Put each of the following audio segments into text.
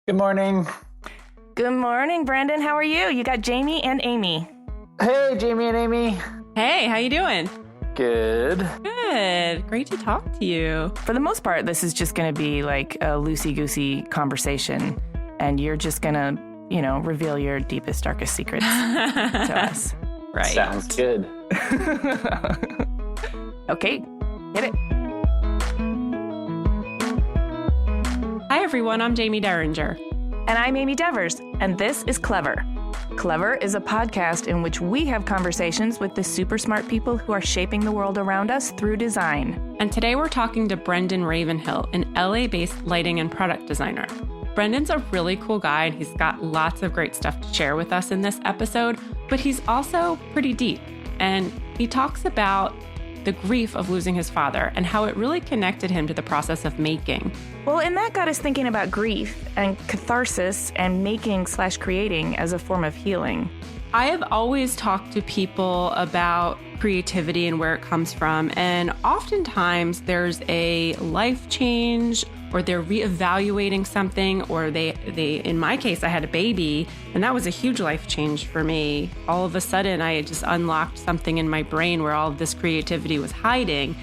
Good morning. Good morning, Brendan. How are you? You got Jamie and Amy. Hey, Jamie and Amy. Hey, how you doing? Good. Good. Great to talk to you. For the most part, this is just going to be like a loosey-goosey conversation, and you're just going to, reveal your deepest, darkest secrets to us. Right. Sounds good. Okay, hit it. Hi, everyone. I'm Jamie Derringer. And I'm Amy Devers, and this is Clever. Clever is a podcast in which we have conversations with the super smart people who are shaping the world around us through design. And today we're talking to Brendan Ravenhill, an LA-based lighting and product designer. Brendan's a really cool guy, and he's got lots of great stuff to share with us in this episode, but he's also pretty deep. And he talks about the grief of losing his father and how it really connected him to the process of making. Well, and that got us thinking about grief and catharsis and making/creating as a form of healing. I have always talked to people about creativity and where it comes from, and oftentimes there's a life change, or they're reevaluating something, or they in my case, I had a baby, and that was a huge life change for me. All of a sudden, I had just unlocked something in my brain where all of this creativity was hiding,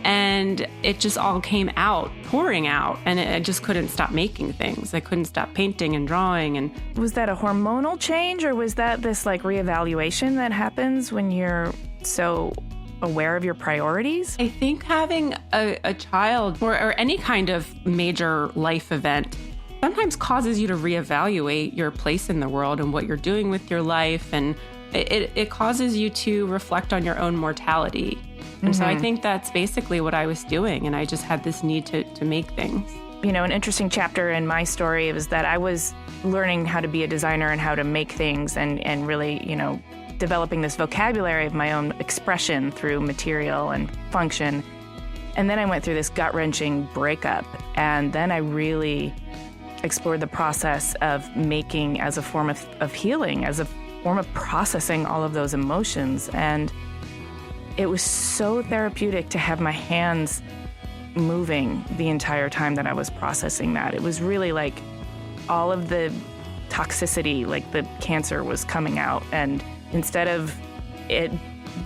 and it just all came out, pouring out, and I just couldn't stop making things. I couldn't stop painting and drawing. And was that a hormonal change, or was that this like reevaluation that happens when you're so aware of your priorities? I think having a child or any kind of major life event sometimes causes you to reevaluate your place in the world and what you're doing with your life. And it causes you to reflect on your own mortality. And so I think that's basically what I was doing. And I just had this need to make things. An interesting chapter in my story was that I was learning how to be a designer and how to make things and really, developing this vocabulary of my own expression through material and function. And then I went through this gut-wrenching breakup. And then I really explored the process of making as a form of healing, as a form of processing all of those emotions. And it was so therapeutic to have my hands moving the entire time that I was processing that. It was really like all of the toxicity, like the cancer was coming out, and instead of it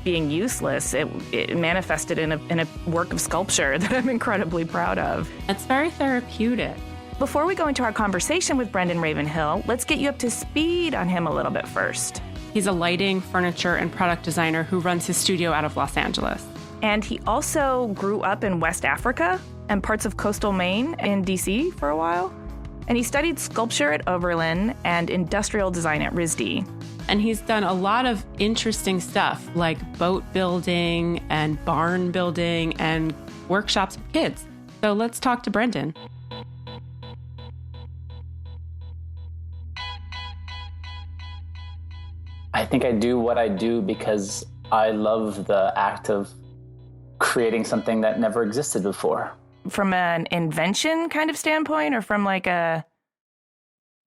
being useless, it manifested in a work of sculpture that I'm incredibly proud of. It's very therapeutic. Before we go into our conversation with Brendan Ravenhill, let's get you up to speed on him a little bit first. He's a lighting, furniture, and product designer who runs his studio out of Los Angeles. And he also grew up in West Africa and parts of coastal Maine in DC for a while. And he studied sculpture at Oberlin and industrial design at RISD. And he's done a lot of interesting stuff like boat building and barn building and workshops with kids. So let's talk to Brendan. I think I do what I do because I love the act of creating something that never existed before. From an invention kind of standpoint, or from like a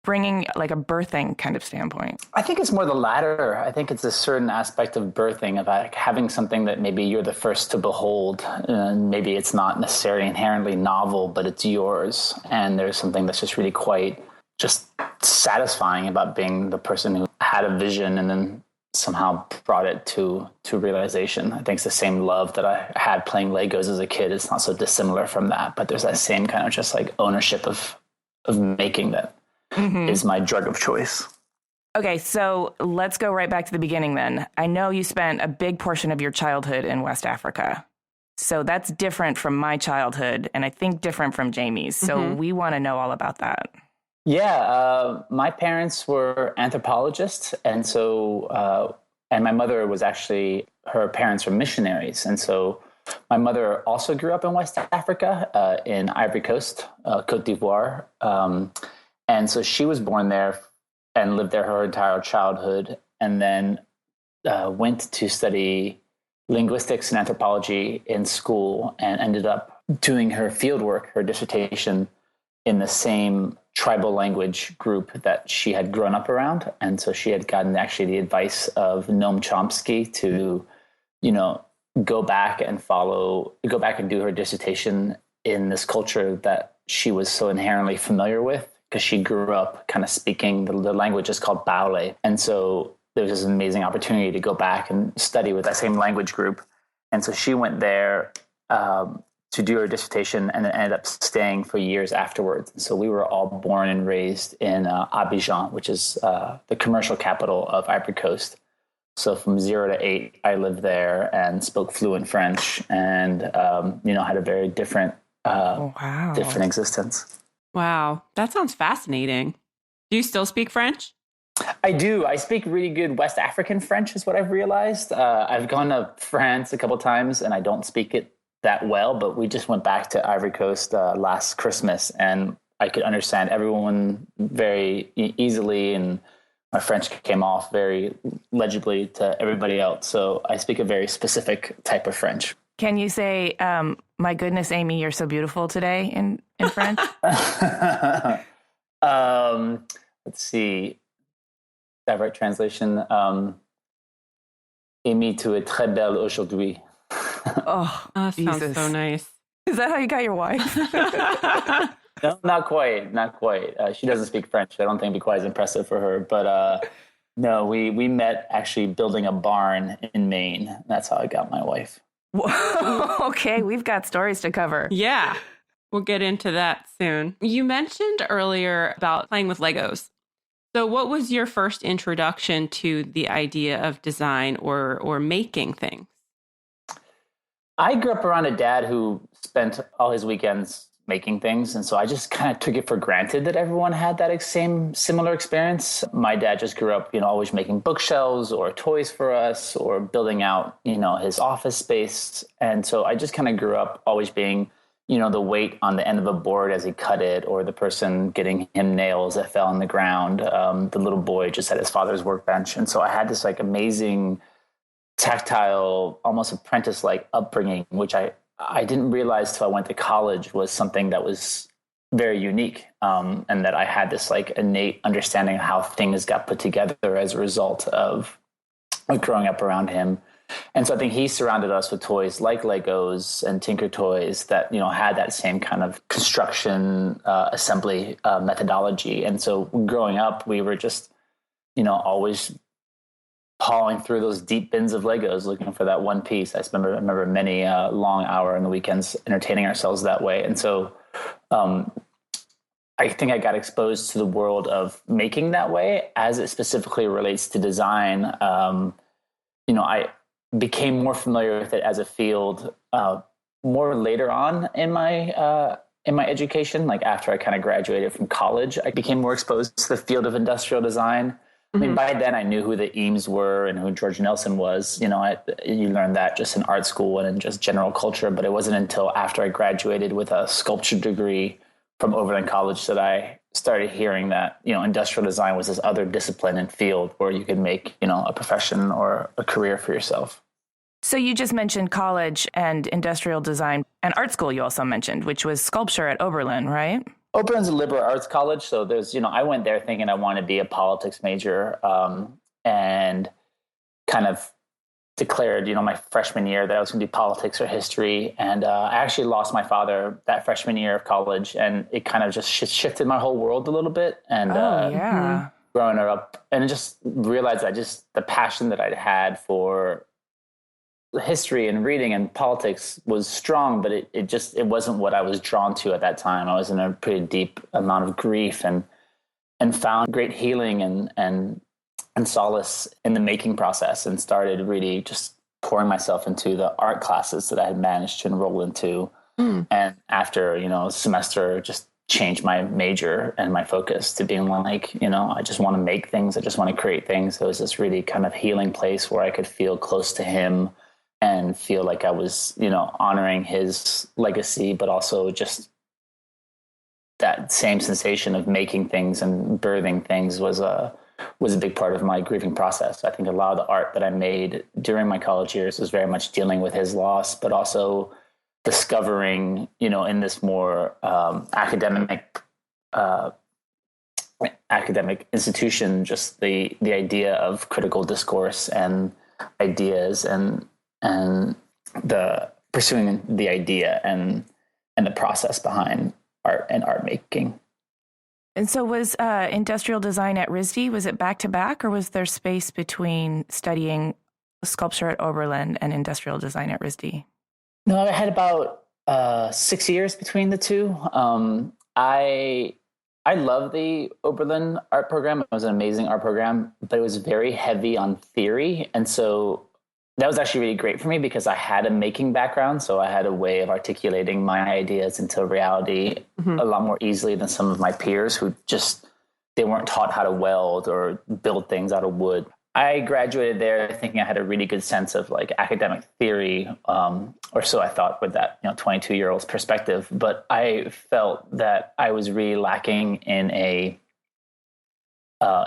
bringing like a birthing kind of standpoint? I think it's more the latter. I think it's a certain aspect of birthing, of like having something that maybe you're the first to behold. And maybe it's not necessarily inherently novel, but it's yours. And there's something that's just really quite just satisfying about being the person who had a vision and then somehow brought it to realization. I think it's the same love that I had playing Legos as a kid. It's not so dissimilar from that, but there's that same kind of just like ownership of making that is my drug of choice. Okay, so let's go right back to the beginning then. I know you spent a big portion of your childhood in West Africa. So that's different from my childhood, and I think different from Jamie's. So we want to know all about that. Yeah, my parents were anthropologists, and so and my mother was actually, her parents were missionaries, and so my mother also grew up in West Africa, in Ivory Coast, Côte d'Ivoire, and so she was born there and lived there her entire childhood, and then went to study linguistics and anthropology in school, and ended up doing her fieldwork, her dissertation, in the same tribal language group that she had grown up around. And so she had gotten actually the advice of Noam Chomsky to, go back and do her dissertation in this culture that she was so inherently familiar with, because she grew up kind of speaking the language is called Baule. And so there was this amazing opportunity to go back and study with that same language group. And so she went there to do her dissertation and then ended up staying for years afterwards. And so we were all born and raised in Abidjan, which is the commercial capital of Ivory Coast. So from 0 to 8, I lived there and spoke fluent French and, had a very different different existence. Wow. That sounds fascinating. Do you still speak French? I do. I speak really good West African French is what I've realized. I've gone to France a couple of times and I don't speak it that well, but we just went back to Ivory Coast last Christmas and I could understand everyone very easily and my French came off very legibly to everybody else. So I speak a very specific type of French. Can you say, my goodness, Amy, you're so beautiful today in French? Let's see. That right translation? Amy, tu es très belle aujourd'hui. Oh, that sounds so nice. Is that how you got your wife? No, not quite. She doesn't speak French. I don't think it'd be quite as impressive for her. But no, we met actually building a barn in Maine. That's how I got my wife. Okay, we've got stories to cover. Yeah, we'll get into that soon. You mentioned earlier about playing with Legos. So what was your first introduction to the idea of design or making things? I grew up around a dad who spent all his weekends making things. And so I just kind of took it for granted that everyone had that same similar experience. My dad just grew up, always making bookshelves or toys for us or building out, his office space. And so I just kind of grew up always being, the weight on the end of a board as he cut it, or the person getting him nails that fell on the ground, the little boy just at his father's workbench. And so I had this amazing tactile, almost apprentice-like upbringing, which I didn't realize till I went to college was something that was very unique, and that I had this innate understanding of how things got put together as a result of growing up around him. And so I think he surrounded us with toys like Legos and Tinker Toys that, had that same kind of construction assembly methodology. And so growing up, we were just, always hauling through those deep bins of Legos looking for that one piece. I remember many long hour on the weekends entertaining ourselves that way. And so I think I got exposed to the world of making that way as it specifically relates to design. I became more familiar with it as a field more later on in my education. Like after I kind of graduated from college, I became more exposed to the field of industrial design. I mean, by then I knew who the Eames were and who George Nelson was. You learned that just in art school and in just general culture. But it wasn't until after I graduated with a sculpture degree from Oberlin College that I started hearing that, industrial design was this other discipline and field where you could make, a profession or a career for yourself. So you just mentioned college and industrial design and art school you also mentioned, which was sculpture at Oberlin, right? Oberlin's a liberal arts college, so there's, I went there thinking I wanted to be a politics major, and kind of declared, my freshman year that I was going to do politics or history. And I actually lost my father that freshman year of college, and it kind of just shifted my whole world a little bit. And growing up, and just realized the passion that I'd had for history and reading and politics was strong, but it wasn't what I was drawn to at that time. I was in a pretty deep amount of grief and found great healing and solace in the making process, and started really just pouring myself into the art classes that I had managed to enroll into. And after, a semester, just changed my major and my focus to being I just want to make things. I just want to create things. So it was this really kind of healing place where I could feel close to him and feel like I was, honoring his legacy, but also just that same sensation of making things and birthing things was a big part of my grieving process. I think a lot of the art that I made during my college years was very much dealing with his loss, but also discovering, in this more academic institution, just the idea of critical discourse and ideas and the pursuing the idea and the process behind art and art making. And so was industrial design at RISD, was it back to back, or was there space between studying sculpture at Oberlin and industrial design at RISD? No, I had about 6 years between the two. I love the Oberlin art program. It was an amazing art program, but it was very heavy on theory. And so that was actually really great for me because I had a making background. So I had a way of articulating my ideas into reality a lot more easily than some of my peers who they weren't taught how to weld or build things out of wood. I graduated there thinking I had a really good sense of like academic theory, or so I thought with that 22-year-old's perspective. But I felt that I was really lacking in a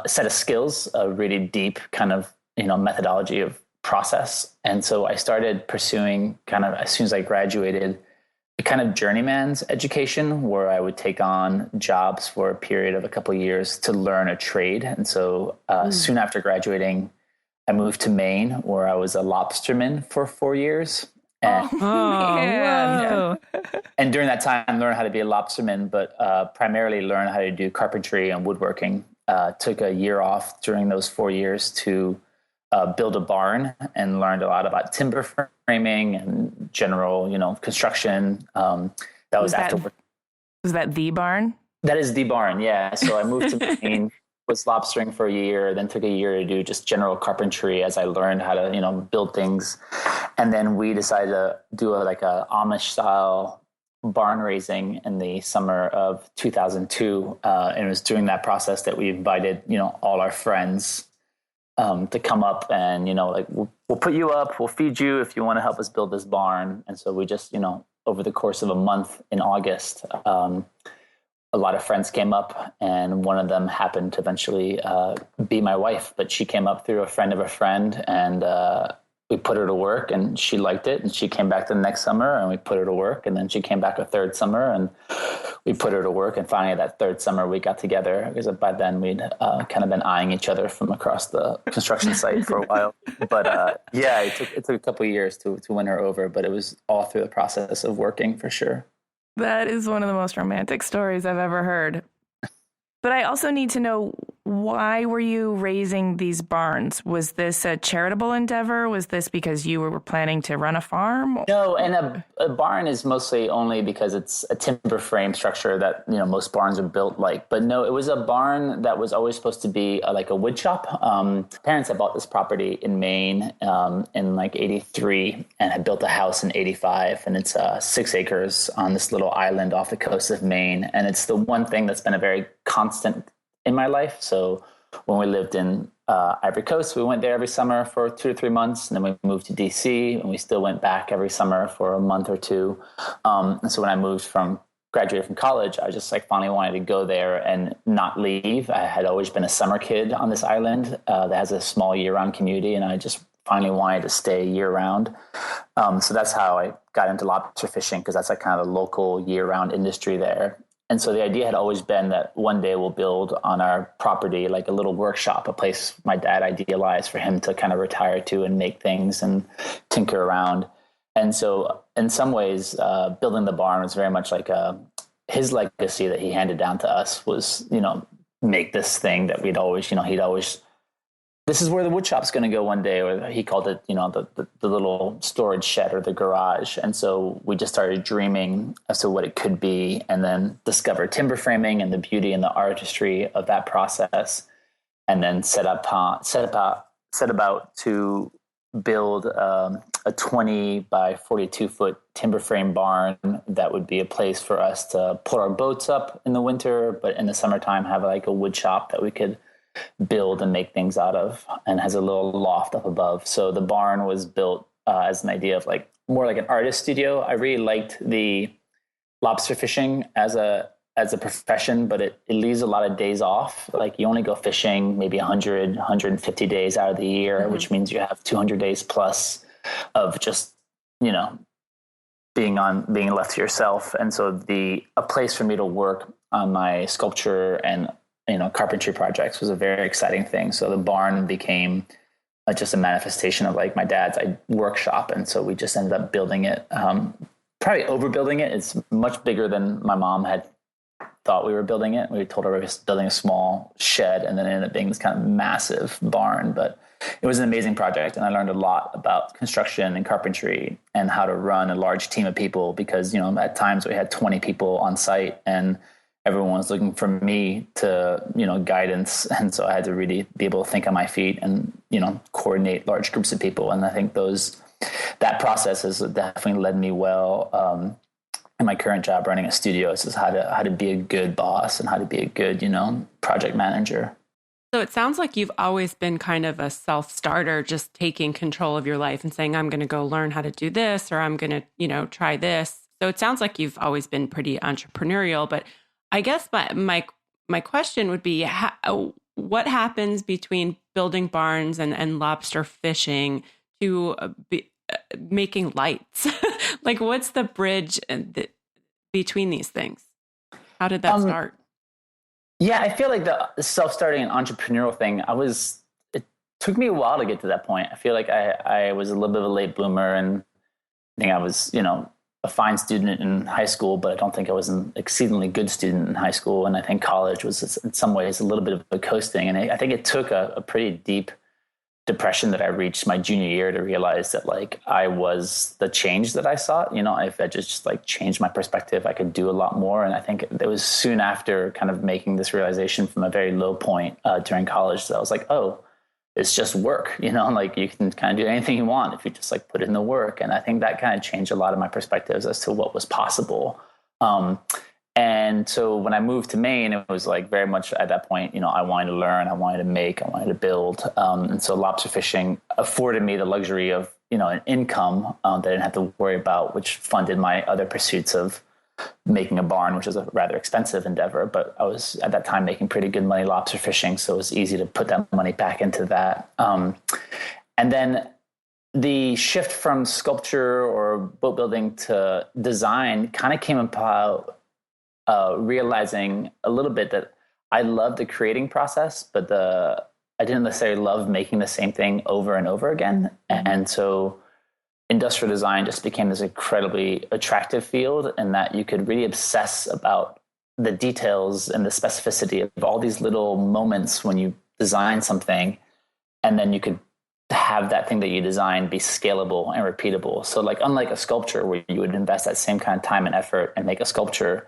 set of skills, a really deep kind of methodology of process. And so I started pursuing kind of as soon as I graduated a kind of journeyman's education where I would take on jobs for a period of a couple of years to learn a trade. And so soon after graduating, I moved to Maine where I was a lobsterman for 4 years. And, and during that time, I learned how to be a lobsterman, but primarily learned how to do carpentry and woodworking. Took a year off during those 4 years to build a barn and learned a lot about timber framing and general, construction. That was after. Was that the barn? That is the barn, yeah. So I moved to Maine, was lobstering for a year, then took a year to do just general carpentry as I learned how to, build things. And then we decided to do a Amish style barn raising in the summer of 2002. And it was during that process that we invited, all our friends to come up and, we'll put you up, we'll feed you if you want to help us build this barn. And so we just, over the course of a month in August, a lot of friends came up, and one of them happened to eventually be my wife, but she came up through a friend of a friend, and we put her to work, and she liked it, and she came back the next summer, and we put her to work, and then she came back a third summer, and we put her to work, and finally that third summer we got together, because by then we'd kind of been eyeing each other from across the construction site for a while. But it took a couple of years to win her over, but it was all through the process of working for sure. That is one of the most romantic stories I've ever heard. But I also need to know, why were you raising these barns? Was this a charitable endeavor? Was this because you were planning to run a farm? No, and a barn is mostly only because it's a timber frame structure that, most barns are built like. But no, it was a barn that was always supposed to be like a wood shop. Parents had bought this property in Maine in 83 and had built a house in 85. And it's 6 acres on this little island off the coast of Maine. And it's the one thing that's been a very constant in my life. So when we lived in Ivory Coast, we went there every summer for 2 to 3 months. And then we moved to DC, and we still went back every summer for a month or two. And so when I graduated from college, I just finally wanted to go there and not leave. I had always been a summer kid on this island that has a small year-round community, and I just finally wanted to stay year-round. So that's how I got into lobster fishing, because that's kind of a local year-round industry there. And so the idea had always been that one day we'll build on our property a little workshop, a place my dad idealized for him to kind of retire to and make things and tinker around. And so in some ways, building the barn was very much his legacy that he handed down to us was, make this thing that he'd always, this is where the wood shop's going to go one day, or he called it, the little storage shed or the garage. And so we just started dreaming as to what it could be, and then discovered timber framing and the beauty and the artistry of that process, and then set about to build a 20 by 42 foot timber frame barn that would be a place for us to put our boats up in the winter, but in the summertime have a wood shop that we could build and make things out of, and has a little loft up above. So the barn was built as an idea of more like an artist studio. I really liked the lobster fishing as a profession, but it leaves a lot of days off. You only go fishing maybe 100, 150 days out of the year, which means you have 200 days plus of just, being left to yourself. And so a place for me to work on my sculpture and carpentry projects was a very exciting thing. So the barn became just a manifestation of my dad's workshop. And so we just ended up building it, probably overbuilding it. It's much bigger than my mom had thought we were building it. We told her we were building a small shed, and then it ended up being this kind of massive barn. But it was an amazing project, and I learned a lot about construction and carpentry and how to run a large team of people, because, at times we had 20 people on site and everyone was looking for me to, guidance. And so I had to really be able to think on my feet and, coordinate large groups of people. And I think that process has definitely led me well in my current job running a studio. It's just how to be a good boss and how to be a good, project manager. So it sounds like you've always been kind of a self-starter, just taking control of your life and saying, I'm going to go learn how to do this, or I'm going to, try this. So it sounds like you've always been pretty entrepreneurial. But I guess my question would be, what happens between building barns and lobster fishing to making lights? Like, what's the bridge between these things? How did that start? Yeah, I feel like the self-starting and entrepreneurial thing, it took me a while to get to that point. I feel like I was a little bit of a late bloomer, and I think I was, a fine student in high school, but I don't think I was an exceedingly good student in high school. And I think college was in some ways a little bit of a coasting. And I think it took a pretty deep depression that I reached my junior year to realize that, like, I was the change that I sought. If I just like changed my perspective, I could do a lot more. And I think it was soon after kind of making this realization from a very low point during college that I was like, oh, it's just work, like you can kind of do anything you want if you just like put in the work. And I think that kind of changed a lot of my perspectives as to what was possible. And so when I moved to Maine, it was like very much at that point, I wanted to learn, I wanted to make, I wanted to build. And so lobster fishing afforded me the luxury of, an income that I didn't have to worry about, which funded my other pursuits of making a barn, which is a rather expensive endeavor. But I was at that time making pretty good money lobster fishing. So it was easy to put that money back into that. And then the shift from sculpture or boat building to design kind of came about realizing a little bit that I loved the creating process, but I didn't necessarily love making the same thing over and over again. And so industrial design just became this incredibly attractive field, in that you could really obsess about the details and the specificity of all these little moments when you design something, and then you could have that thing that you design be scalable and repeatable. So like, unlike a sculpture where you would invest that same kind of time and effort and make a sculpture,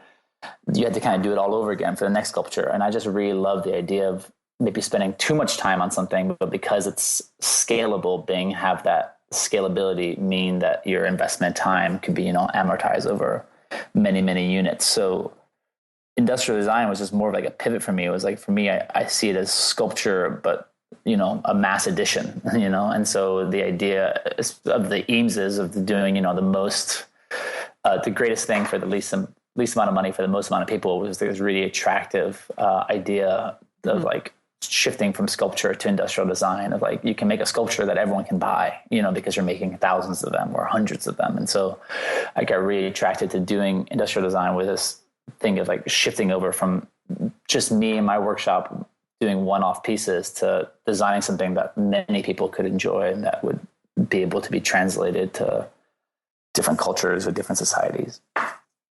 you had to kind of do it all over again for the next sculpture. And I just really love the idea of maybe spending too much time on something, but because it's scalable, have that scalability mean that your investment time could be, amortized over many, many units. So industrial design was just more of like a pivot for me. It was like, for me, I see it as sculpture, but, a mass edition, and so the idea of the Eameses of doing, the most, the greatest thing for the least amount of money for the most amount of people was this really attractive idea of like shifting from sculpture to industrial design, of like, you can make a sculpture that everyone can buy, because you're making thousands of them or hundreds of them. And so I got really attracted to doing industrial design with this thing of like shifting over from just me in my workshop doing one-off pieces to designing something that many people could enjoy and that would be able to be translated to different cultures or different societies.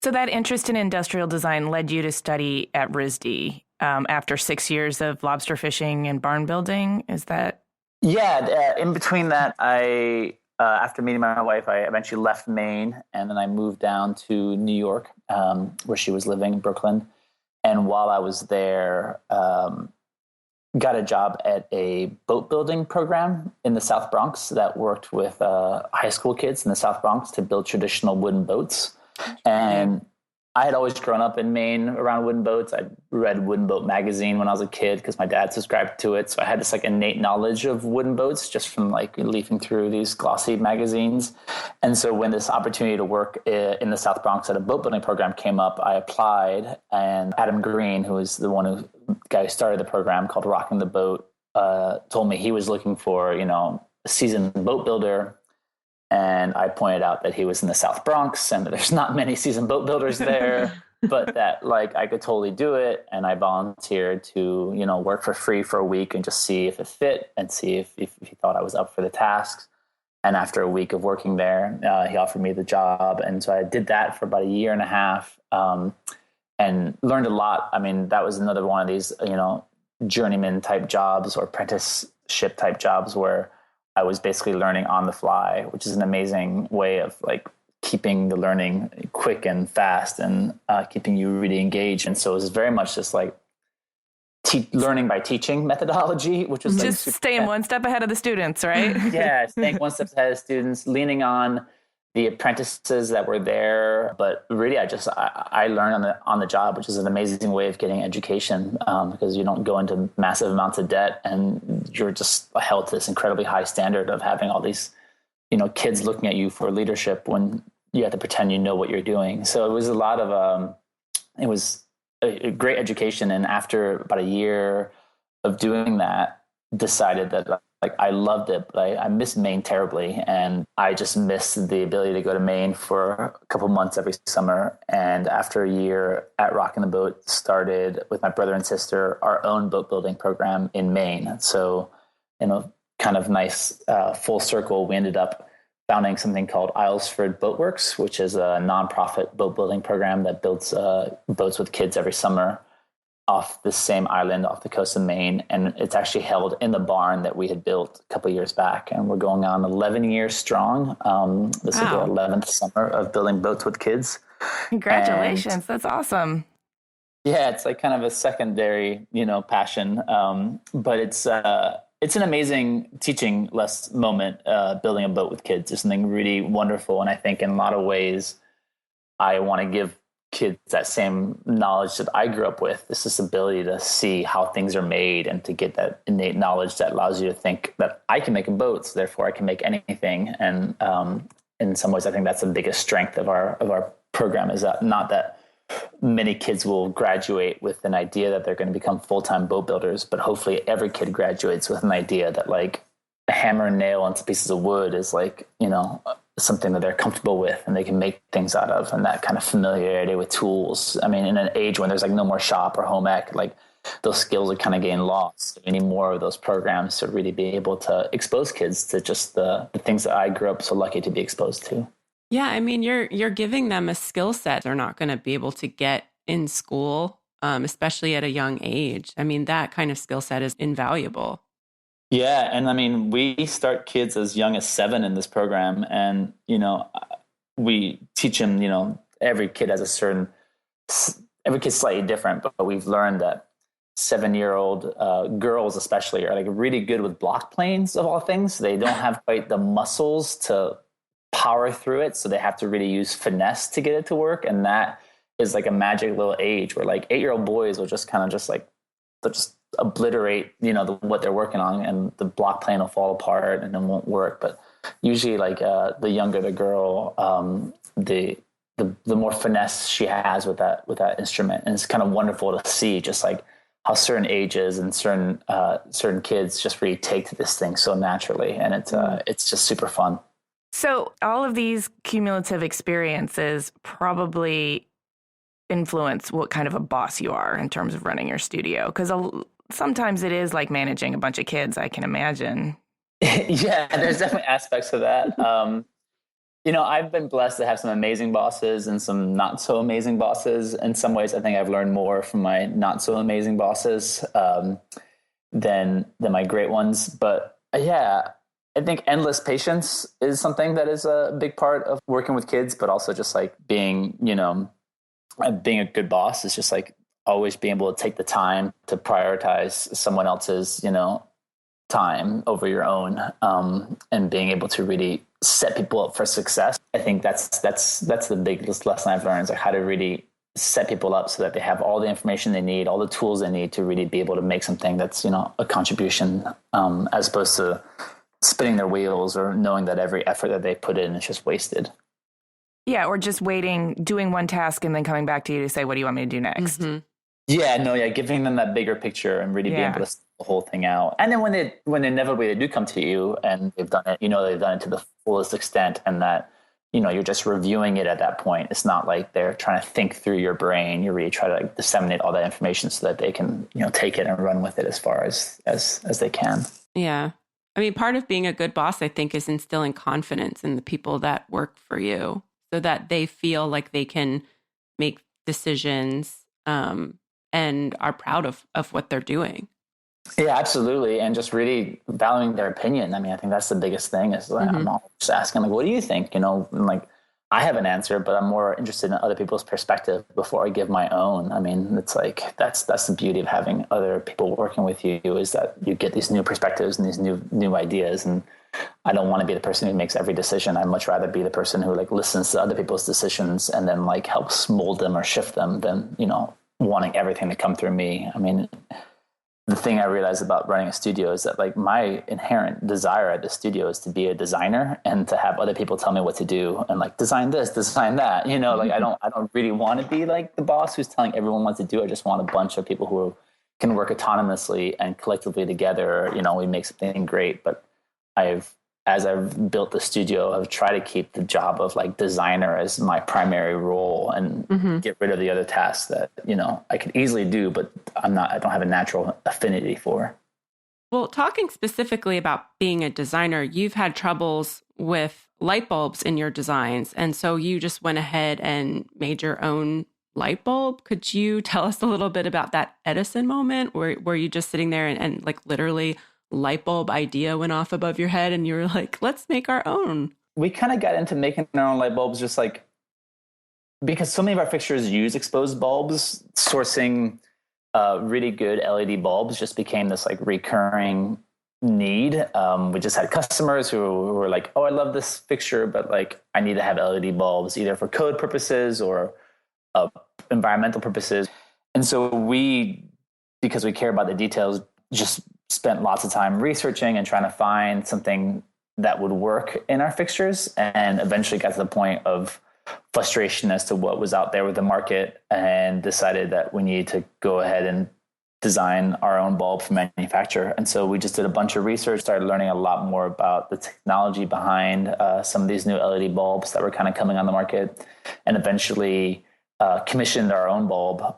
So that interest in industrial design led you to study at RISD after 6 years of lobster fishing and barn building. Is that? Yeah. In between that, after meeting my wife, I eventually left Maine, and then I moved down to New York, where she was living in Brooklyn. And while I was there, got a job at a boat building program in the South Bronx that worked with high school kids in the South Bronx to build traditional wooden boats. And I had always grown up in Maine around wooden boats. I read Wooden Boat magazine when I was a kid because my dad subscribed to it. So I had this like innate knowledge of wooden boats just from like leafing through these glossy magazines. And so when this opportunity to work in the South Bronx at a boat building program came up, I applied, and Adam Green, who was the guy who started the program called Rocking the Boat, told me he was looking for, a seasoned boat builder. And I pointed out that he was in the South Bronx and that there's not many seasoned boat builders there, but that like I could totally do it. And I volunteered to, work for free for a week and just see if it fit and see if he thought I was up for the tasks. And after a week of working there, he offered me the job. And so I did that for about a year and a half. and learned a lot. I mean, that was another one of these, journeyman type jobs or apprenticeship type jobs where I was basically learning on the fly, which is an amazing way of like keeping the learning quick and fast and keeping you really engaged. And so it was very much just like learning by teaching methodology, which was just like staying one step ahead of the students, right? Yeah, staying one step ahead of students, leaning on the apprentices that were there. But really, I learned on the job, which is an amazing way of getting education, because you don't go into massive amounts of debt and you're just held to this incredibly high standard of having all these, kids looking at you for leadership when you have to pretend you know what you're doing. So it was a lot of, it was a great education. And after about a year of doing that, decided that like I loved it, but I missed Maine terribly. And I just missed the ability to go to Maine for a couple months every summer. And after a year at Rockin' the Boat, started with my brother and sister our own boat building program in Maine. So, kind of nice full circle, we ended up founding something called Islesford Boatworks, which is a nonprofit boat building program that builds boats with kids every summer off the same island off the coast of Maine. And it's actually held in the barn that we had built a couple of years back. And we're going on 11 years strong. This is the 11th summer of building boats with kids. Congratulations. And that's awesome. Yeah, it's like kind of a secondary, passion. But it's an amazing teaching moment, building a boat with kids. It's something really wonderful. And I think in a lot of ways, I want to give kids that same knowledge that I grew up with. This ability to see how things are made and to get that innate knowledge that allows you to think that I can make a boat, so therefore I can make anything. And in some ways, I think that's the biggest strength of our program, is that not that many kids will graduate with an idea that they're going to become full-time boat builders, but hopefully every kid graduates with an idea that like a hammer and nail and some pieces of wood is like, something that they're comfortable with and they can make things out of. And that kind of familiarity with tools. I mean, in an age when there's like no more shop or home ec, like those skills are kind of getting lost. We need more of those programs to really be able to expose kids to just the things that I grew up so lucky to be exposed to. Yeah, I mean, you're giving them a skill set they're not going to be able to get in school, especially at a young age. I mean, that kind of skill set is invaluable. Yeah. And I mean, we start kids as young as 7 in this program. And, we teach them, every kid has every kid's slightly different, but we've learned that 7-year-old girls especially are like really good with block planes of all things. They don't have quite the muscles to power through it. So they have to really use finesse to get it to work. And that is like a magic little age where like 8-year-old boys will just kind of they'll just obliterate, what they're working on, and the block plane will fall apart and it won't work. But usually like the younger the girl, the more finesse she has with that instrument. And it's kind of wonderful to see just like how certain ages and certain kids just really take to this thing so naturally. And it's just super fun. So all of these cumulative experiences probably influence what kind of a boss you are in terms of running your studio. Because sometimes it is like managing a bunch of kids, I can imagine. Yeah, there's definitely aspects of that. I've been blessed to have some amazing bosses and some not so amazing bosses. In some ways, I think I've learned more from my not so amazing bosses than my great ones. But yeah, I think endless patience is something that is a big part of working with kids, but also just like being a good boss is just like always being able to take the time to prioritize someone else's, time over your own, and being able to really set people up for success. I think that's the biggest lesson I've learned, is like how to really set people up so that they have all the information they need, all the tools they need to really be able to make something that's, a contribution, as opposed to spinning their wheels or knowing that every effort that they put in is just wasted. Yeah, or just waiting, doing one task and then coming back to you to say, what do you want me to do next? Mm-hmm. Yeah, giving them that bigger picture and really being able to see the whole thing out. And then when inevitably they do come to you and they've done it, they've done it to the fullest extent, and that, you're just reviewing it at that point. It's not like they're trying to think through your brain. You really try to like disseminate all that information so that they can, take it and run with it as far as they can. Yeah. I mean, part of being a good boss, I think, is instilling confidence in the people that work for you so that they feel like they can make decisions and are proud of what they're doing. Yeah, absolutely. And just really valuing their opinion. I mean, I think that's the biggest thing is like, I'm always just asking, like, what do you think? And like, I have an answer, but I'm more interested in other people's perspective before I give my own. I mean, it's like, that's the beauty of having other people working with you, is that you get these new perspectives and these new ideas. And I don't want to be the person who makes every decision. I'd much rather be the person who like listens to other people's decisions and then like helps mold them or shift them than, wanting everything to come through me. I mean, the thing I realized about running a studio is that like my inherent desire at the studio is to be a designer and to have other people tell me what to do and like design this, design that, like I don't really want to be like the boss who's telling everyone what to do. I just want a bunch of people who can work autonomously and collectively together. We make something great. But as I've built the studio, I've tried to keep the job of like designer as my primary role and get rid of the other tasks that, I could easily do, but I don't have a natural affinity for. Well, talking specifically about being a designer, you've had troubles with light bulbs in your designs. And so you just went ahead and made your own light bulb. Could you tell us a little bit about that Edison moment? Were you just sitting there and like literally light bulb idea went off above your head and you were like, let's make our own? We kind of got into making our own light bulbs just like because so many of our fixtures use exposed bulbs. Sourcing really good LED bulbs just became this like recurring need. We just had customers who were like, oh, I love this fixture, but like I need to have LED bulbs either for code purposes or environmental purposes. And so because we care about the details, just spent lots of time researching and trying to find something that would work in our fixtures, and eventually got to the point of frustration as to what was out there with the market, and decided that we needed to go ahead and design our own bulb for manufacture. And so we just did a bunch of research, started learning a lot more about the technology behind some of these new LED bulbs that were kind of coming on the market, and eventually commissioned our own bulb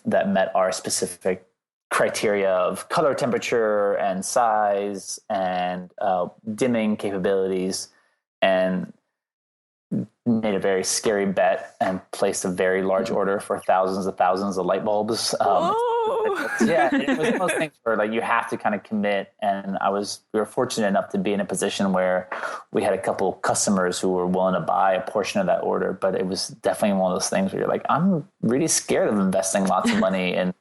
that met our specific criteria of color, temperature, and size, and dimming capabilities, and made a very scary bet and placed a very large order for thousands of light bulbs. Yeah, it was one of those things where like you have to kind of commit. And we were fortunate enough to be in a position where we had a couple customers who were willing to buy a portion of that order. But it was definitely one of those things where you're like, I'm really scared of investing lots of money in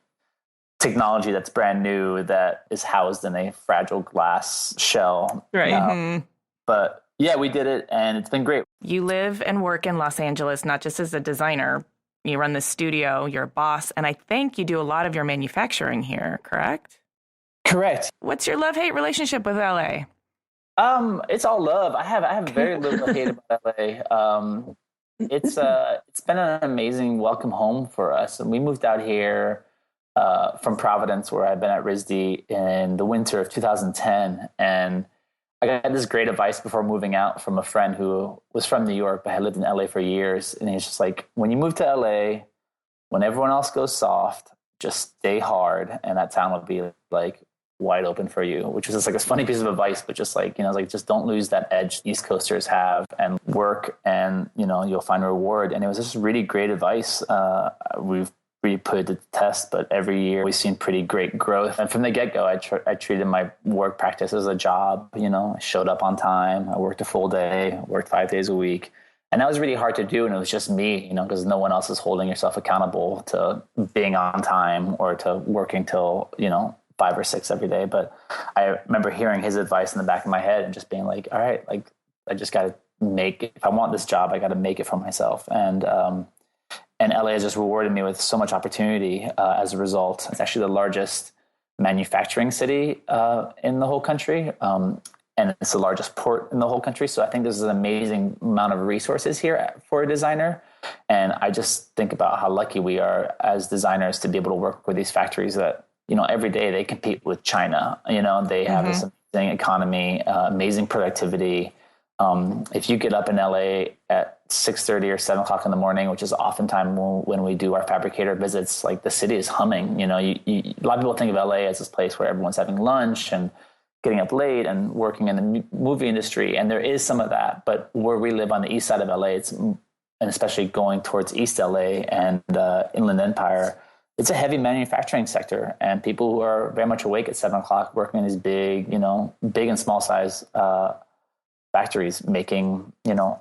technology that's brand new that is housed in a fragile glass shell. Right. But yeah, we did it and it's been great. You live and work in Los Angeles, not just as a designer. You run the studio, you're a boss, and I think you do a lot of your manufacturing here, correct? Correct. What's your love-hate relationship with LA? It's all love. I have very little hate about LA. It's been an amazing welcome home for us. And we moved out here from Providence, where I'd been at RISD in the winter of 2010. And I got this great advice before moving out from a friend who was from New York, but had lived in LA for years. And he's just like, when you move to LA, when everyone else goes soft, just stay hard. And that town will be like wide open for you, which is just like a funny piece of advice, but just like, just don't lose that edge East Coasters have, and work, and, you'll find a reward. And it was just really great advice. We've really put it to the test, but every year we've seen pretty great growth. And from the get-go, I treated my work practice as a job. I showed up on time. I worked a full day, worked 5 days a week. And that was really hard to do. And it was just me, because no one else is holding yourself accountable to being on time or to working till, 5 or 6 every day. But I remember hearing his advice in the back of my head and just being like, all right, like I just got to if I want this job, I got to make it for myself. And LA has just rewarded me with so much opportunity as a result. It's actually the largest manufacturing city in the whole country. And it's the largest port in the whole country. So I think there's an amazing amount of resources here for a designer. And I just think about how lucky we are as designers to be able to work with these factories that, every day they compete with China. They have this amazing economy, amazing productivity. If you get up in LA at 6:30 or 7 o'clock in the morning, which is oftentimes when we do our fabricator visits, like the city is humming. A lot of people think of LA as this place where everyone's having lunch and getting up late and working in the movie industry. And there is some of that, but where we live on the east side of LA, and especially going towards East LA and Inland Empire, it's a heavy manufacturing sector, and people who are very much awake at 7 o'clock working in these big, big and small size factories, making,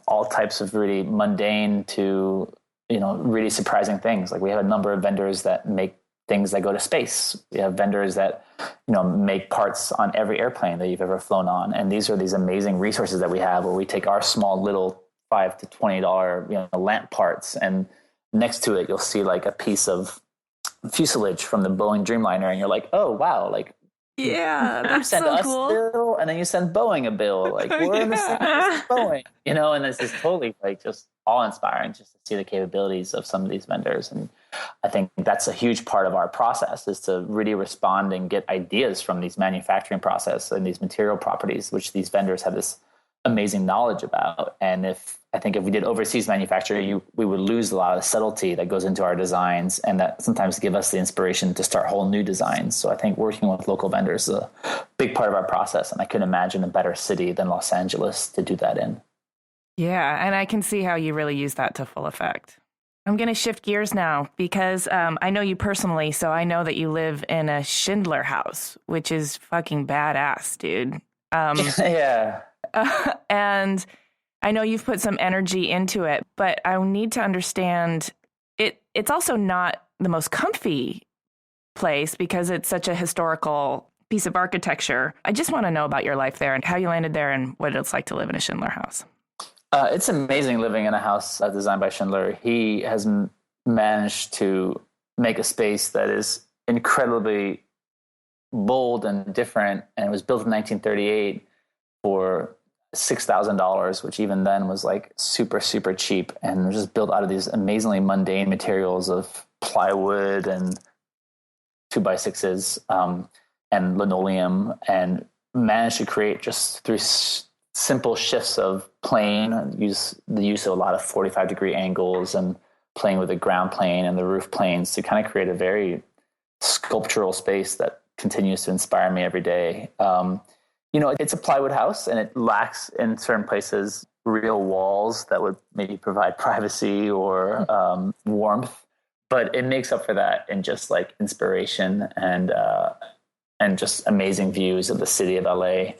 all types of really mundane to, really surprising things. Like we have a number of vendors that make things that go to space. We have vendors that, make parts on every airplane that you've ever flown on. And these are these amazing resources that we have where we take our small little $5 to $20, lamp parts, and next to it, you'll see like a piece of fuselage from the Boeing Dreamliner, and you're like, oh wow, like yeah, that's send so us cool. a bill, and then you send Boeing a bill, like we're in the same as Boeing, and this is totally like just awe-inspiring just to see the capabilities of some of these vendors. And I think that's a huge part of our process, is to really respond and get ideas from these manufacturing process and these material properties, which these vendors have this amazing knowledge about. And if we did overseas manufacturing, we would lose a lot of the subtlety that goes into our designs, and that sometimes give us the inspiration to start whole new designs. So I think working with local vendors is a big part of our process, and I couldn't imagine a better city than Los Angeles to do that in. Yeah, and I can see how you really use that to full effect. I'm going to shift gears now because I know you personally, so I know that you live in a Schindler house, which is fucking badass, dude. Yeah. And I know you've put some energy into it, but I need to understand it's also not the most comfy place because it's such a historical piece of architecture. I just want to know about your life there and how you landed there and what it's like to live in a Schindler house. It's amazing living in a house designed by Schindler. He has managed to make a space that is incredibly bold and different, and it was built in 1938 for $6,000, which even then was like super, super cheap. And it was just built out of these amazingly mundane materials of plywood and 2x6s and linoleum, and managed to create just through simple shifts of plane, the use of a lot of 45-degree angles and playing with the ground plane and the roof planes to kind of create a very sculptural space that continues to inspire me every day. It's a plywood house, and it lacks in certain places real walls that would maybe provide privacy or warmth, but it makes up for that in just like inspiration and just amazing views of the city of LA.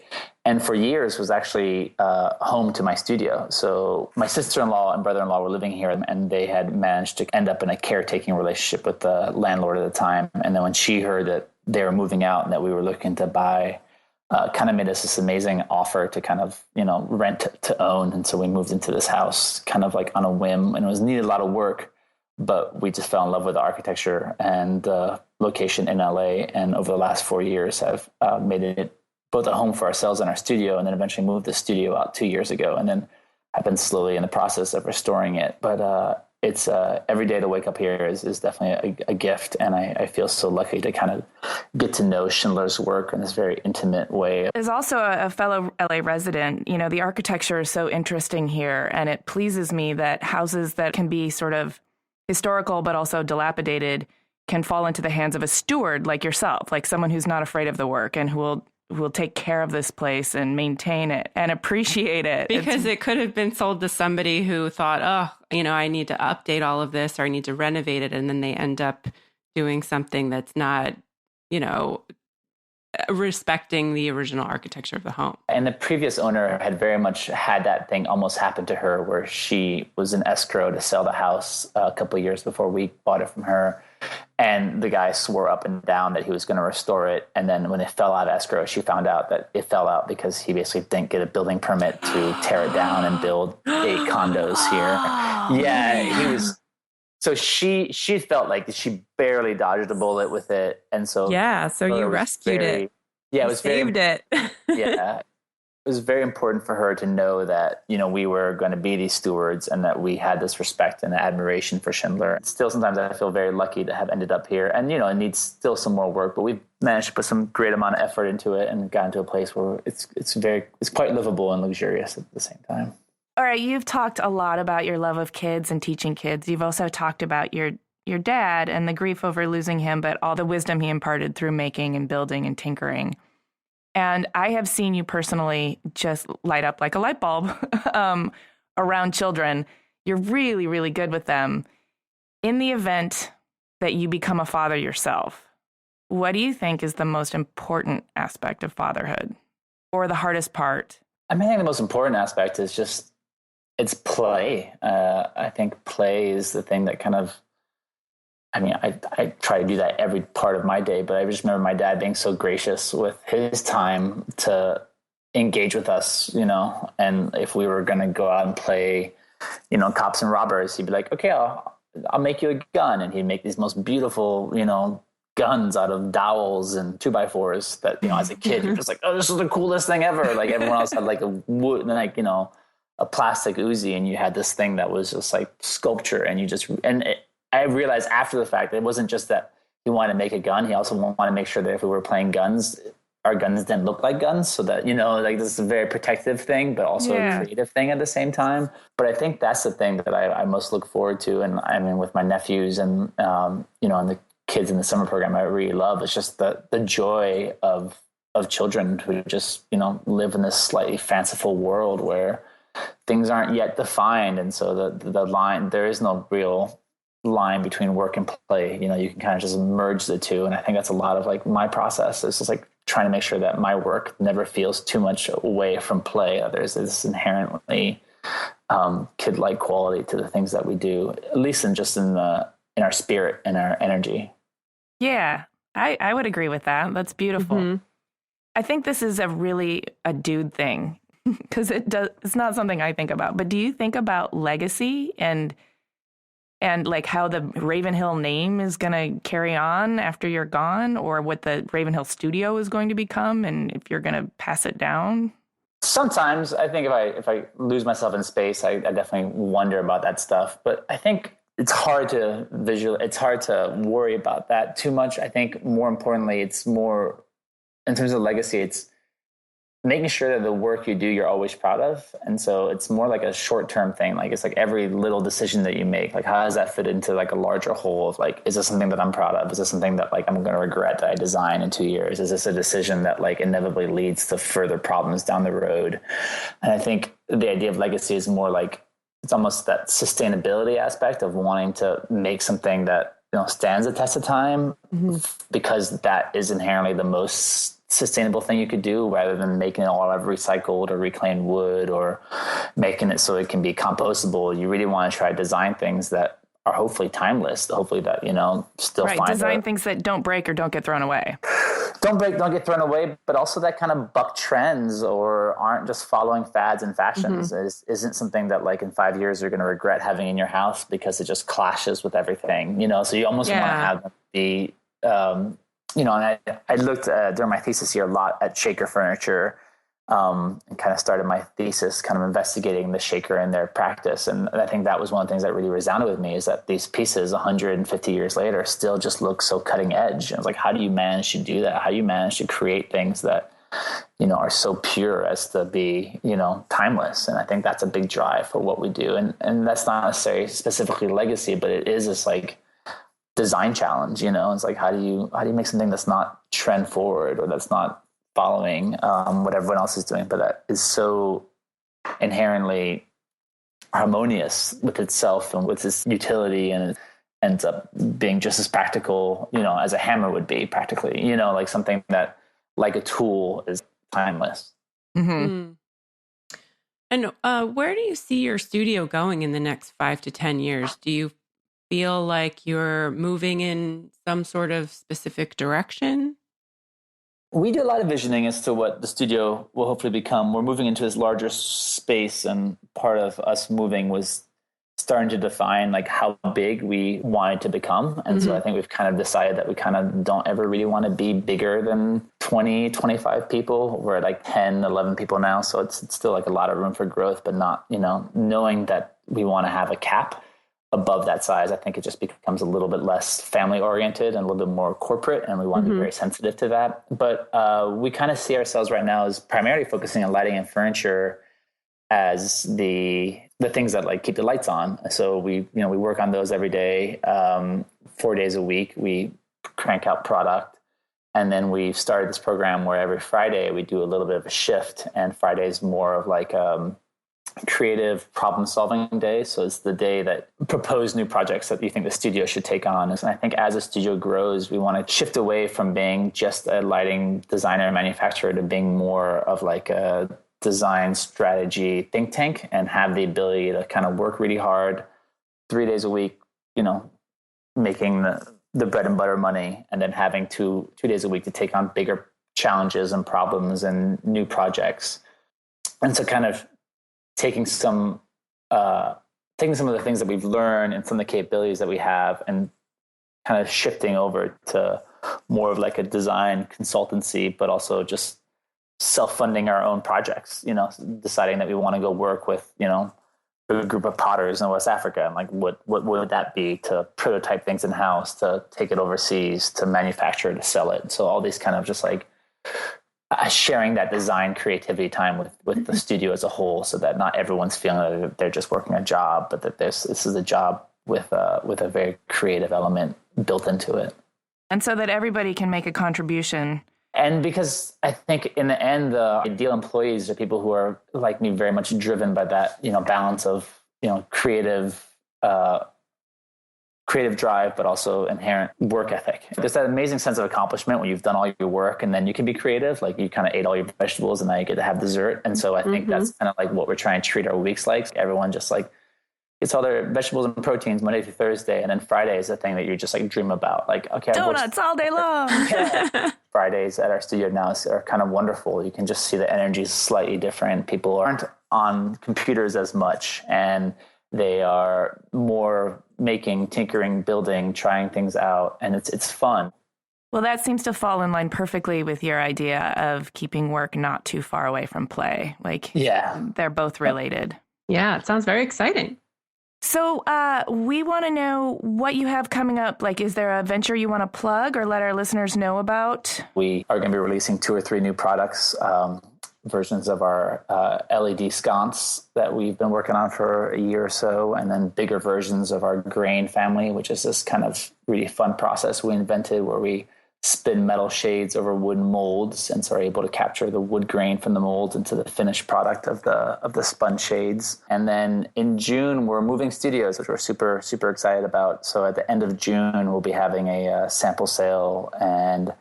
And for years was actually home to my studio. So my sister-in-law and brother-in-law were living here, and they had managed to end up in a caretaking relationship with the landlord at the time. And then when she heard that they were moving out and that we were looking to buy, kind of made us this amazing offer to kind of, rent to own. And so we moved into this house kind of like on a whim, and it was needed a lot of work, but we just fell in love with the architecture and the location in LA. And over the last 4 years have made it both a home for ourselves and our studio, and then eventually moved the studio out 2 years ago. And then I've been slowly in the process of restoring it. But it's every day to wake up here is definitely a gift. And I feel so lucky to kind of get to know Schindler's work in this very intimate way. As also a fellow LA resident, the architecture is so interesting here. And it pleases me that houses that can be sort of historical but also dilapidated can fall into the hands of a steward like yourself, like someone who's not afraid of the work and who will take care of this place and maintain it and appreciate it. Because it could have been sold to somebody who thought, I need to update all of this, or I need to renovate it. And then they end up doing something that's not, respecting the original architecture of the home. And the previous owner had very much had that thing almost happen to her, where she was in escrow to sell the house a couple of years before we bought it from her. And the guy swore up and down that he was going to restore it. And then when it fell out of escrow, she found out that it fell out because he basically didn't get a building permit to tear it down and build 8 condos here. Yeah, he was. So she felt like she barely dodged a bullet with it. And so you rescued it. Yeah, it was saved it. Yeah. It was very important for her to know that, we were going to be these stewards and that we had this respect and admiration for Schindler. Still, sometimes I feel very lucky to have ended up here. And, it needs still some more work, but we've managed to put some great amount of effort into it and gotten to a place where it's quite livable and luxurious at the same time. All right, you've talked a lot about your love of kids and teaching kids. You've also talked about your dad and the grief over losing him, but all the wisdom he imparted through making and building and tinkering. And I have seen you personally just light up like a light bulb around children. You're really, really good with them. In the event that you become a father yourself. What do you think is the most important aspect of fatherhood, or the hardest part? I mean, I think the most important aspect is just, it's play. I think play is the thing that kind of, I mean, I try to do that every part of my day, but I just remember my dad being so gracious with his time to engage with us, you know, and if we were going to go out and play, you know, cops and robbers, he'd be like, okay, I'll make you a gun. And he'd make these most beautiful, you know, guns out of dowels and 2x4s that, you know, as a kid, you're just like, oh, this is the coolest thing ever. Like everyone else had like a wood, like, you know, a plastic Uzi, and you had this thing that was just like sculpture. And you just, I realized after the fact that it wasn't just that he wanted to make a gun. He also wanted to make sure that if we were playing guns, our guns didn't look like guns, so that, you know, like this is a very protective thing, but also a creative thing at the same time. But I think that's the thing that I most look forward to. And I mean, with my nephews and, you know, and the kids in the summer program, I really love, it's just the joy of children who just, you know, live in this slightly fanciful world where things aren't yet defined. And so the line, there is no real line between work and play. You know, you can kind of just merge the two. And I think that's a lot of like my process. It's just like trying to make sure that my work never feels too much away from play. There's this inherently kid-like quality to the things that we do, at least in our spirit and our energy. Yeah, I would agree with that. That's beautiful. Mm-hmm. I think this is a dude thing because it's not something I think about. But do you think about legacy and like how the Ravenhill name is going to carry on after you're gone, or what the Ravenhill studio is going to become, and if you're going to pass it down? Sometimes I think if I lose myself in space, I definitely wonder about that stuff. But I think it's hard to worry about that too much. I think more importantly, it's more in terms of legacy, it's making sure that the work you do, you're always proud of. And so it's more like a short-term thing. Like it's like every little decision that you make, like how does that fit into like a larger whole of like, is this something that I'm proud of? Is this something that like I'm going to regret that I design in 2 years? Is this a decision that like inevitably leads to further problems down the road? And I think the idea of legacy is more like, it's almost that sustainability aspect of wanting to make something that, you know, stands the test of time, because that is inherently the most sustainable thing you could do, rather than making it all out of recycled or reclaimed wood or making it so it can be compostable. You really want to try to design things that are hopefully timeless, hopefully that, you know, still right, design things that don't break or don't get thrown away. Don't break, don't get thrown away, but also that kind of buck trends or aren't just following fads and fashions. Isn't something that like in 5 years you're going to regret having in your house because it just clashes with everything, you know? So you almost want to have them be, you know, and I looked during my thesis year a lot at shaker furniture, and kind of started my thesis kind of investigating the shaker and their practice. And I think that was one of the things that really resounded with me, is that these pieces 150 years later still just look so cutting edge. And I was like, how do you manage to do that? How do you manage to create things that, you know, are so pure as to be, you know, timeless? And I think that's a big drive for what we do. And that's not necessarily specifically legacy, but it is this like design challenge, you know. It's like, how do you make something that's not trend forward or that's not following what everyone else is doing, but that is so inherently harmonious with itself and with its utility, and it ends up being just as practical, you know, as a hammer would be practically, you know, like something that like a tool is timeless. And where do you see your studio going in the next 5 to 10 years? Do you feel like you're moving in some sort of specific direction? We do a lot of visioning as to what the studio will hopefully become. We're moving into this larger space, and part of us moving was starting to define like how big we wanted to become. And so I think we've kind of decided that we kind of don't ever really want to be bigger than 20, 25 people. We're at like 10, 11 people now. So it's still like a lot of room for growth, but not, you know, knowing that we want to have a cap above that size. I think it just becomes a little bit less family oriented and a little bit more corporate, and we want to be very sensitive to that. But we kind of see ourselves right now as primarily focusing on lighting and furniture as the things that like keep the lights on. So we work on those every day, 4 days a week. We crank out product, and then we've started this program where every Friday we do a little bit of a shift, and Friday is more of like creative problem-solving day. So it's the day that propose new projects that you think the studio should take on. And I think as a studio grows, we want to shift away from being just a lighting designer and manufacturer to being more of like a design strategy think tank, and have the ability to kind of work really hard 3 days a week, making the bread and butter money, and then having two days a week to take on bigger challenges and problems and new projects. And so kind of taking some of the things that we've learned and some of the capabilities that we have, and kind of shifting over to more of like a design consultancy, but also just self-funding our own projects, deciding that we want to go work with, a group of potters in West Africa, and like what would that be to prototype things in-house, to take it overseas, to manufacture, to sell it. So all these kind of just like sharing that design creativity time with the studio as a whole, so that not everyone's feeling that they're just working a job, but that this is a job with a very creative element built into it. And so that everybody can make a contribution. And because I think in the end, the ideal employees are people who are like me, very much driven by that, balance of, creative drive, but also inherent work ethic. There's that amazing sense of accomplishment when you've done all your work and then you can be creative. Like you kind of ate all your vegetables and now you get to have dessert. And so I think that's kind of like what we're trying to treat our weeks like. Everyone just like gets all their vegetables and proteins Monday through Thursday. And then Friday is the thing that you just like dream about. Like, okay, donuts all day long. Fridays at our studio now are kind of wonderful. You can just see the energy is slightly different. People aren't on computers as much, and they are more making, tinkering, building, trying things out, and it's fun. Well, that seems to fall in line perfectly with your idea of keeping work not too far away from play. Like, they're both related. Yeah, it sounds very exciting. So we want to know what you have coming up. Like, is there a venture you want to plug or let our listeners know about? We are going to be releasing 2 or 3 new products, versions of our LED sconce that we've been working on for a year or so, and then bigger versions of our grain family, which is this kind of really fun process we invented where we spin metal shades over wooden molds, and so are able to capture the wood grain from the molds into the finished product of the spun shades. And then in June, we're moving studios, which we're super, super excited about. So at the end of June, we'll be having a sample sale and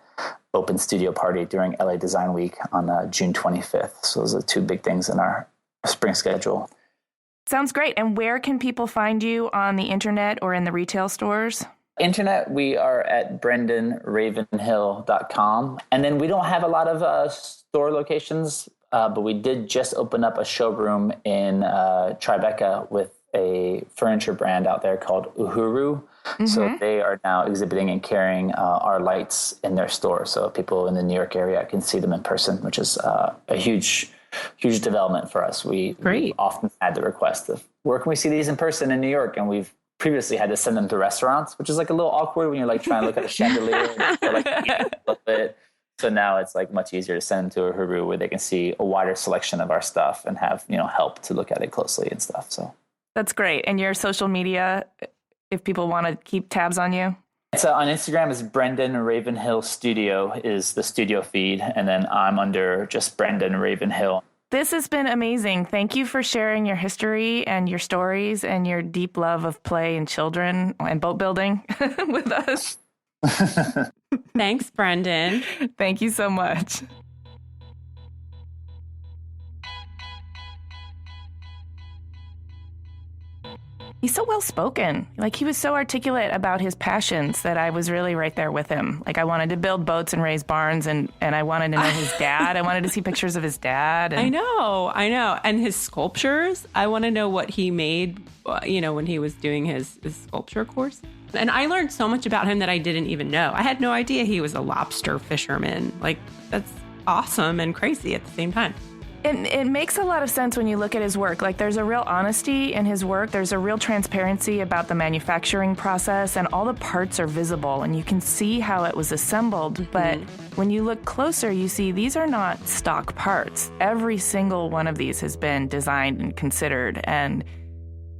open studio party during LA Design Week on June 25th. So those are 2 big things in our spring schedule. Sounds great. And where can people find you on the internet or in the retail stores? Internet, we are at brendanravenhill.com. And then we don't have a lot of store locations, but we did just open up a showroom in Tribeca with a furniture brand out there called Uhuru. So they are now exhibiting and carrying our lights in their store. So people in the New York area can see them in person, which is a huge development for us. We often had the request of, where can we see these in person in New York? And we've previously had to send them to restaurants, which is like a little awkward when you're like trying to look at a chandelier and like a little bit. So now it's like much easier to send them to a Uhuru where they can see a wider selection of our stuff and have, help to look at it closely and stuff. So that's great. And your social media, if people want to keep tabs on you? So on Instagram is Brendan Ravenhill Studio is the studio feed. And then I'm under just Brendan Ravenhill. This has been amazing. Thank you for sharing your history and your stories and your deep love of play and children and boat building with us. Thanks, Brendan. Thank you so much. He's so well-spoken. Like, he was so articulate about his passions that I was really right there with him. Like, I wanted to build boats and raise barns, and I wanted to know his dad. I wanted to see pictures of his dad. I know. And his sculptures. I want to know what he made, when he was doing his sculpture course. And I learned so much about him that I didn't even know. I had no idea he was a lobster fisherman. Like, that's awesome and crazy at the same time. It makes a lot of sense when you look at his work. Like, there's a real honesty in his work. There's a real transparency about the manufacturing process, and all the parts are visible, and you can see how it was assembled. But when you look closer, you see these are not stock parts. Every single one of these has been designed and considered, and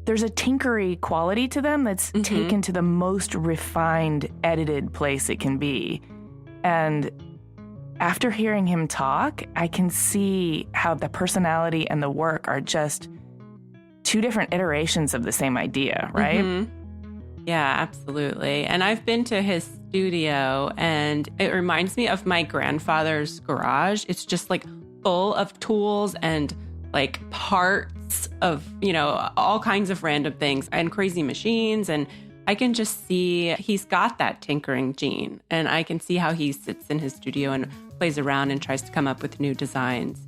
there's a tinkery quality to them that's taken to the most refined, edited place it can be. And after hearing him talk, I can see how the personality and the work are just two different iterations of the same idea, right? Mm-hmm. Yeah, absolutely. And I've been to his studio, and it reminds me of my grandfather's garage. It's just like full of tools and like parts of, all kinds of random things and crazy machines. And I can just see he's got that tinkering gene, and I can see how he sits in his studio and plays around and tries to come up with new designs.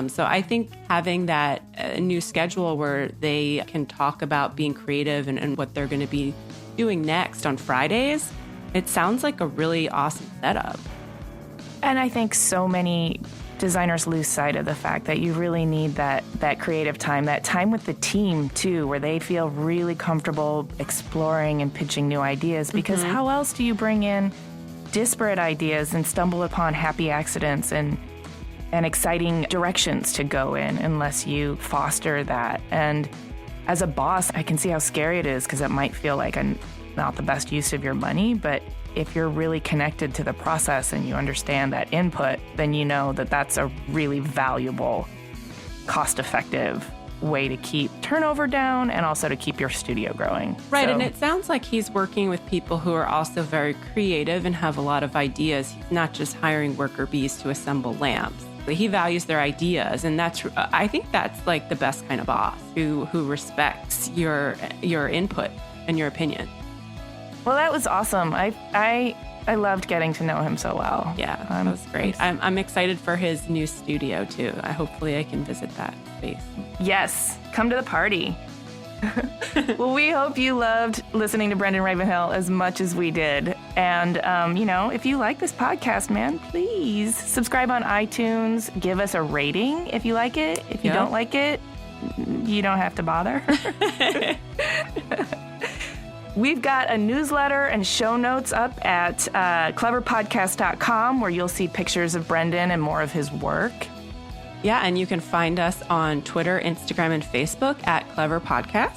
So I think having that new schedule where they can talk about being creative and what they're going to be doing next on Fridays, it sounds like a really awesome setup. And I think so many designers lose sight of the fact that you really need that creative time, that time with the team too, where they feel really comfortable exploring and pitching new ideas. Because how else do you bring in disparate ideas and stumble upon happy accidents and exciting directions to go in unless you foster that? And as a boss, I can see how scary it is, because it might feel like not the best use of your money. But if you're really connected to the process and you understand that input, then you know that that's a really valuable, cost-effective way to keep turnover down and also to keep your studio growing. Right, and it sounds like he's working with people who are also very creative and have a lot of ideas. He's not just hiring worker bees to assemble lamps. He values their ideas, and I think that's like the best kind of boss, who respects your input and your opinion. Well, that was awesome. I loved getting to know him so well. Yeah, that was great. I'm excited for his new studio too. Hopefully I can visit that space. Yes, come to the party. Well, we hope you loved listening to Brendan Ravenhill as much as we did. And, if you like this podcast, man, please subscribe on iTunes. Give us a rating if you like it. If you don't like it, you don't have to bother. We've got a newsletter and show notes up at cleverpodcast.com, where you'll see pictures of Brendan and more of his work. Yeah, and you can find us on Twitter, Instagram, and Facebook at Clever Podcast.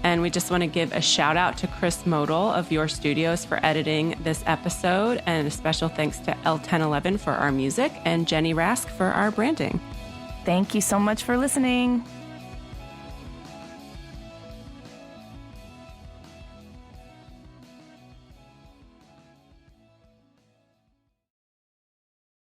And we just want to give a shout out to Chris Modal of Your Studios for editing this episode, and a special thanks to L1011 for our music and Jenny Rask for our branding. Thank you so much for listening.